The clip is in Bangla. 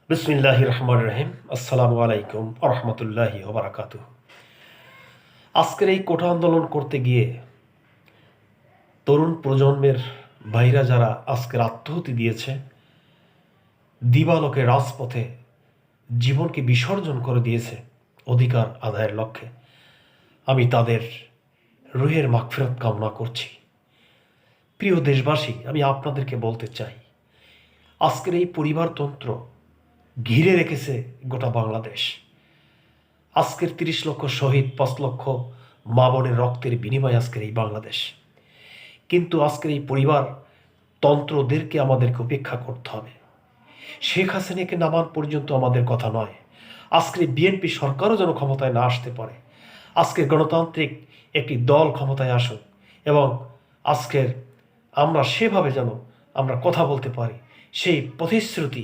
বিসমিল্লাহির রহমানির রহিম। আসসালামু আলাইকুম রহমতুল্লাহি ওবারাকাতুহ। আজকের এই কোটা আন্দোলন করতে গিয়ে তরুণ প্রজন্মের ভাইরা যারা আজকের আত্মাহুতি দিয়েছে, দিবালোকে রাজপথে জীবনকে বিসর্জন করে দিয়েছে অধিকার আদায়ের লক্ষ্যে, আমি তাদের রুহের মাগফিরাত কামনা করছি। প্রিয় দেশবাসী, আমি আপনাদেরকে বলতে চাই, আজকের এই পরিবারতন্ত্র ঘিরে রেখেছে গোটা বাংলাদেশ। আজকের ৩০ লক্ষ শহীদ, ৫ লক্ষ মা বোনের রক্তের বিনিময়ে আজকের এই বাংলাদেশ। কিন্তু আজকের এই পরিবার তন্ত্রদেরকে আমাদেরকে উপেক্ষা করতে হবে। শেখ হাসিনাকে নামান পর্যন্ত আমাদের কথা নয়। আজকের বিএনপি সরকারও যেন ক্ষমতায় না আসতে পারে। আজকের গণতান্ত্রিক একটি দল ক্ষমতায় আসুক এবং আজকের আমরা সেভাবে যেন আমরা কথা বলতে পারি, সেই প্রতিশ্রুতি